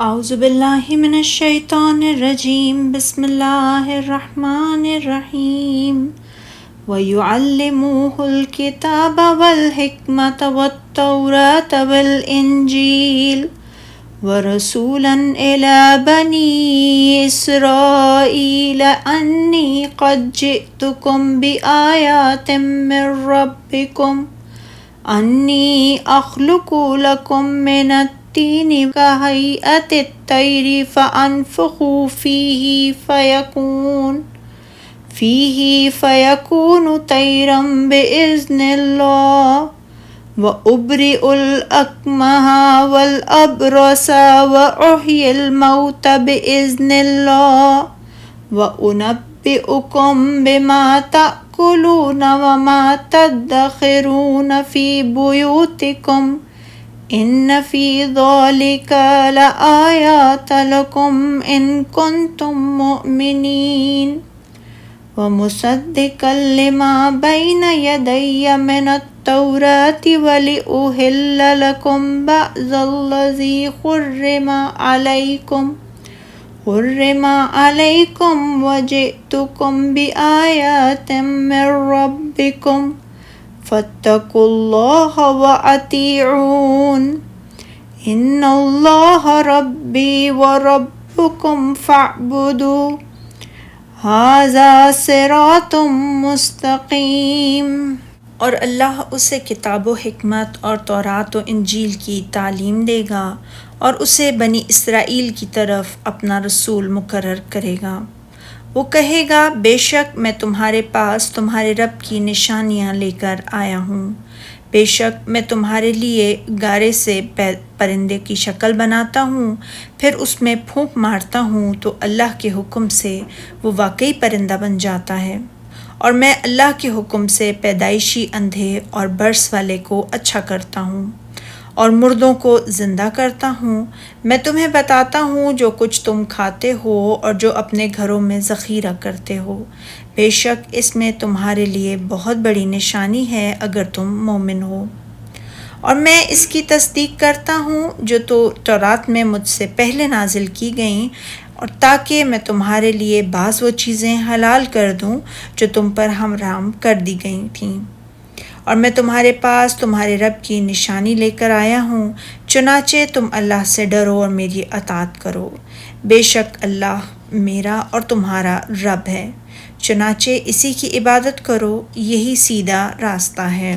اعوذ باللہ من الشیطان الرجیم بسم اللہ الرحمن الرحیم وَيُعَلِّمُهُ الْكِتَابَ وَالْحِكْمَةَ وَالتَّوْرَاةَ وَالْإِنْجِيلَ وَرَسُولًا إِلَى بَنِي إِسْرَائِيلَ أَنِّي قَدْ جِئْتُكُمْ بِآيَاتٍ مِّن رَّبِّكُمْ أَنِّي أَخْلُقُ لَكُم مِّنَ الطِّينِ كَهَيْئَةِ الطَّيْرِ فَأَنفُخُ فِيهِ فَيَكُونُ طَيْرًا بِإِذْنِ اللَّهِ وَأُبْرِئُ الْأَكْمَحَ وَالْأَبْرَصَ وَأُحْيِي الْمَوْتَى بِإِذْنِ اللَّهِ وَأُنَبِّئُكُم بِمَا تَأْكُلُونَ وَمَا تَدَّخِرُونَ فِي بُيُوتِكُمْ إِنَّ فِي ذَلِكَ لَآيَاتٍ لَكُمْ إِن كُنتُم مُّؤْمِنِينَ وَمُصَدِّقًا لِمَا بَيْنَ يَدَيَّ مِنَ التَّوْرَاةِ وَلِأُحِلَّ لَكُم بَعْضَ الَّذِي حُرِّمَ عَلَيْكُمْ وَجِئْتُكُم بِآيَاتٍ مِّن رَّبِّكُمْ فَاتَّقُوا اللَّهَ وَأَطِيعُونِ إِنَّ اللَّهَ رَبِّي وَرَبُّكُمْ فَاعْبُدُوهُ ھذا صراط مستقیم۔ اور اللہ اسے کتاب و حکمت اور تورات و انجیل کی تعلیم دے گا اور اسے بنی اسرائیل کی طرف اپنا رسول مقرر کرے گا۔ وہ کہے گا بے شک میں تمہارے پاس تمہارے رب کی نشانیاں لے کر آیا ہوں۔ بے شک میں تمہارے لیے گارے سے پرندے کی شکل بناتا ہوں، پھر اس میں پھونک مارتا ہوں تو اللہ کے حکم سے وہ واقعی پرندہ بن جاتا ہے، اور میں اللہ کے حکم سے پیدائشی اندھے اور برس والے کو اچھا کرتا ہوں اور مردوں کو زندہ کرتا ہوں۔ میں تمہیں بتاتا ہوں جو کچھ تم کھاتے ہو اور جو اپنے گھروں میں ذخیرہ کرتے ہو، بے شک اس میں تمہارے لیے بہت بڑی نشانی ہے اگر تم مومن ہو۔ اور میں اس کی تصدیق کرتا ہوں جو تورات میں مجھ سے پہلے نازل کی گئیں، اور تاکہ میں تمہارے لیے بعض وہ چیزیں حلال کر دوں جو تم پر حرام کر دی گئی تھیں، اور میں تمہارے پاس تمہارے رب کی نشانی لے کر آیا ہوں، چنانچہ تم اللہ سے ڈرو اور میری اطاعت کرو۔ بے شک اللہ میرا اور تمہارا رب ہے، چنانچہ اسی کی عبادت کرو، یہی سیدھا راستہ ہے۔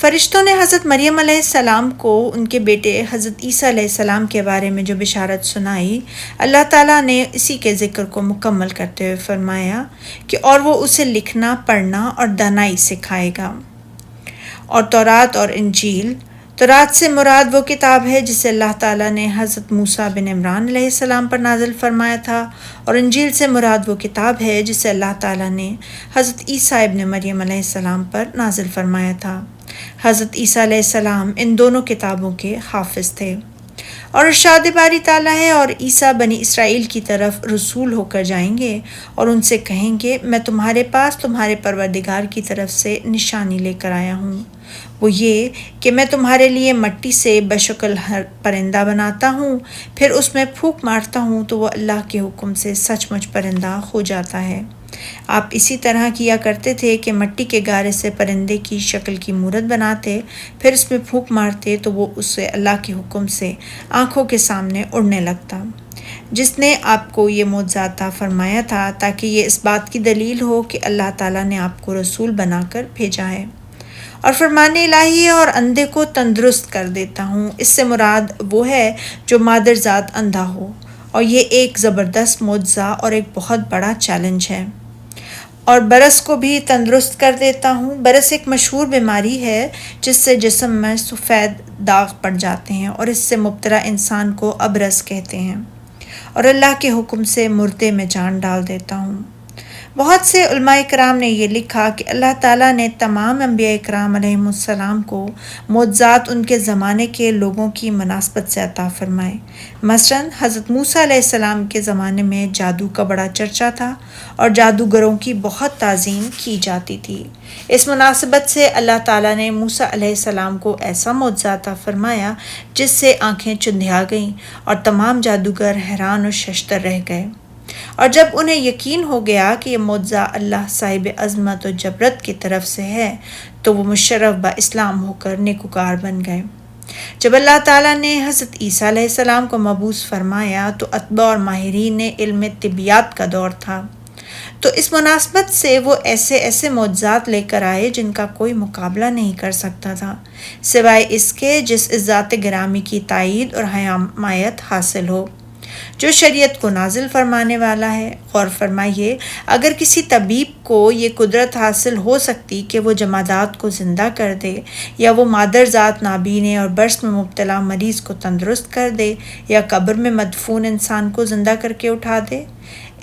فرشتوں نے حضرت مریم علیہ السلام کو ان کے بیٹے حضرت عیسیٰ علیہ السلام کے بارے میں جو بشارت سنائی، اللہ تعالیٰ نے اسی کے ذکر کو مکمل کرتے ہوئے فرمایا کہ اور وہ اسے لکھنا، پڑھنا اور دانائی سکھائے گا۔ اور تورات اور انجیل، تورات سے مراد وہ کتاب ہے جسے اللہ تعالیٰ نے حضرت موسیٰ بن عمران علیہ السلام پر نازل فرمایا تھا، اور انجیل سے مراد وہ کتاب ہے جسے اللہ تعالیٰ نے حضرت عیسیٰ ابن مریم علیہ السلام پر نازل فرمایا تھا۔ حضرت عیسیٰ علیہ السلام ان دونوں کتابوں کے حافظ تھے۔ اور ارشاد باری تعالیٰ ہے اور عیسیٰ بنی اسرائیل کی طرف رسول ہو کر جائیں گے اور ان سے کہیں گے میں تمہارے پاس تمہارے پروردگار کی طرف سے نشانی لے کر آیا ہوں، وہ یہ کہ میں تمہارے لیے مٹی سے بشکل ہر پرندہ بناتا ہوں، پھر اس میں پھونک مارتا ہوں تو وہ اللہ کے حکم سے سچ مچ پرندہ ہو جاتا ہے۔ آپ اسی طرح کیا کرتے تھے کہ مٹی کے گارے سے پرندے کی شکل کی مورت بناتے، پھر اس میں پھونک مارتے تو وہ اسے اللہ کے حکم سے آنکھوں کے سامنے اڑنے لگتا، جس نے آپ کو یہ معجزہ عطا فرمایا تھا تاکہ یہ اس بات کی دلیل ہو کہ اللہ تعالیٰ نے آپ کو رسول بنا کر بھیجا ہے۔ اور فرمان الہی ہے اور اندھے کو تندرست کر دیتا ہوں، اس سے مراد وہ ہے جو مادرزاد اندھا ہو، اور یہ ایک زبردست معجزہ اور ایک بہت بڑا چیلنج ہے۔ اور برس کو بھی تندرست کر دیتا ہوں۔ برس ایک مشہور بیماری ہے جس سے جسم میں سفید داغ پڑ جاتے ہیں، اور اس سے مبتلا انسان کو ابرص کہتے ہیں، اور اللہ کے حکم سے مردے میں جان ڈال دیتا ہوں۔ بہت سے علماء کرام نے یہ لکھا کہ اللہ تعالیٰ نے تمام انبیاء کرام علیہم السلام کو معجزات ان کے زمانے کے لوگوں کی مناسبت سے عطا فرمائے۔ مثلاً حضرت موسیٰ علیہ السلام کے زمانے میں جادو کا بڑا چرچا تھا اور جادوگروں کی بہت تعظیم کی جاتی تھی۔ اس مناسبت سے اللہ تعالیٰ نے موسیٰ علیہ السلام کو ایسا معجزہ عطا فرمایا جس سے آنکھیں چندھیا گئیں اور تمام جادوگر حیران و ششدر رہ گئے، اور جب انہیں یقین ہو گیا کہ یہ معجزہ اللہ صاحب عظمت و جبرت کی طرف سے ہے تو وہ مشرف با اسلام ہو کر نیکوکار بن گئے۔ جب اللہ تعالیٰ نے حضرت عیسیٰ علیہ السلام کو مبعوث فرمایا تو اتباع اور ماہرین علم طبیات کا دور تھا، تو اس مناسبت سے وہ ایسے معجزات لے کر آئے جن کا کوئی مقابلہ نہیں کر سکتا تھا، سوائے اس کے جس ذات گرامی کی تائید اور حمایت حاصل ہو، جو شریعت کو نازل فرمانے والا ہے۔ غور فرمائیے، اگر کسی طبیب کو یہ قدرت حاصل ہو سکتی کہ وہ جمادات کو زندہ کر دے، یا وہ مادر ذات نابینے اور برس میں مبتلا مریض کو تندرست کر دے، یا قبر میں مدفون انسان کو زندہ کر کے اٹھا دے،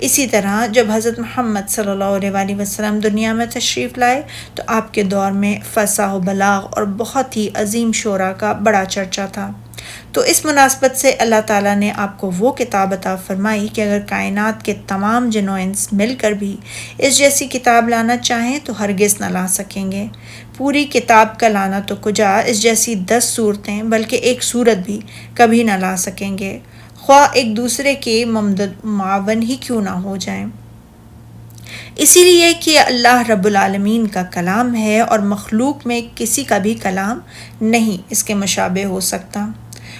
اسی طرح جب حضرت محمد صلی اللہ علیہ وآلہ وسلم دنیا میں تشریف لائے تو آپ کے دور میں فصاح و بلاغ اور بہت ہی عظیم شعراء کا بڑا چرچا تھا۔ تو اس مناسبت سے اللہ تعالیٰ نے آپ کو وہ کتاب عطا فرمائی کہ اگر کائنات کے تمام جن و انس مل کر بھی اس جیسی کتاب لانا چاہیں تو ہرگز نہ لا سکیں گے۔ پوری کتاب کا لانا تو کجا، اس جیسی 10 صورتیں بلکہ ایک صورت بھی کبھی نہ لا سکیں گے، خواہ ایک دوسرے کے معاون ہی کیوں نہ ہو جائیں۔ اسی لیے کہ اللہ رب العالمین کا کلام ہے اور مخلوق میں کسی کا بھی کلام نہیں اس کے مشابہ ہو سکتا،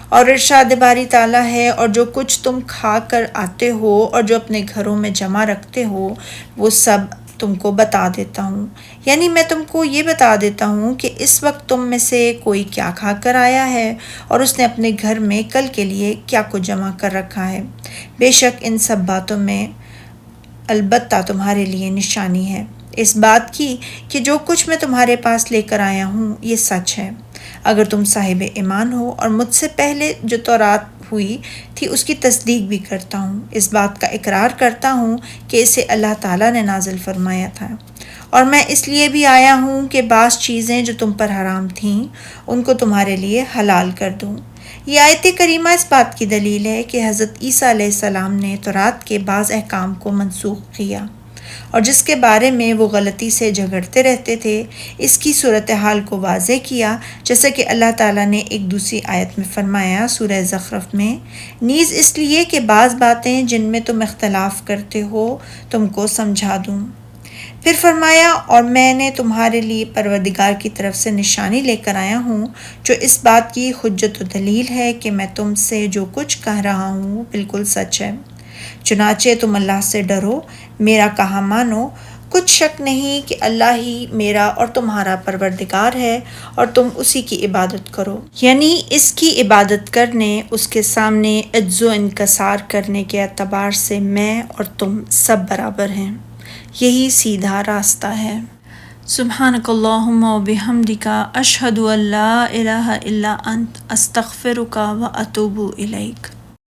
اور ارشاد باری تعالیٰ ہے، اور جو کچھ تم کھا کر آتے ہو اور جو اپنے گھروں میں جمع رکھتے ہو وہ سب تم کو بتا دیتا ہوں، یعنی میں تم کو یہ بتا دیتا ہوں کہ اس وقت تم میں سے کوئی کیا کھا کر آیا ہے اور اس نے اپنے گھر میں کل کے لیے کیا کچھ جمع کر رکھا ہے۔ بے شک ان سب باتوں میں البتہ تمہارے لیے نشانی ہے اس بات کی کہ جو کچھ میں تمہارے پاس لے کر آیا ہوں یہ سچ ہے، اگر تم صاحب ایمان ہو، اور مجھ سے پہلے جو تورات ہوئی تھی اس کی تصدیق بھی کرتا ہوں، اس بات کا اقرار کرتا ہوں کہ اسے اللہ تعالیٰ نے نازل فرمایا تھا، اور میں اس لیے بھی آیا ہوں کہ بعض چیزیں جو تم پر حرام تھیں ان کو تمہارے لیے حلال کر دوں۔ یہ آیت کریمہ اس بات کی دلیل ہے کہ حضرت عیسیٰ علیہ السلام نے تورات کے بعض احکام کو منسوخ کیا، اور جس کے بارے میں وہ غلطی سے جھگڑتے رہتے تھے اس کی صورتحال کو واضح کیا، جیسا کہ اللہ تعالیٰ نے ایک دوسری آیت میں فرمایا سورہ زخرف میں، نیز اس لیے کہ بعض باتیں جن میں تم اختلاف کرتے ہو تم کو سمجھا دوں۔ پھر فرمایا، اور میں نے تمہارے لیے پروردگار کی طرف سے نشانی لے کر آیا ہوں جو اس بات کی حجت و دلیل ہے کہ میں تم سے جو کچھ کہہ رہا ہوں بالکل سچ ہے، چنانچہ تم اللہ سے ڈرو، میرا کہا مانو، کچھ شک نہیں کہ اللہ ہی میرا اور تمہارا پروردگار ہے اور تم اسی کی عبادت کرو، یعنی اس کی عبادت کرنے، اس کے سامنے عجز و انکسار کرنے کے اعتبار سے میں اور تم سب برابر ہیں، یہی سیدھا راستہ ہے۔ سبحانک اللہم و بحمدک، اشہد ان لا الہ الا انت، استغفرک و اتوب الیک۔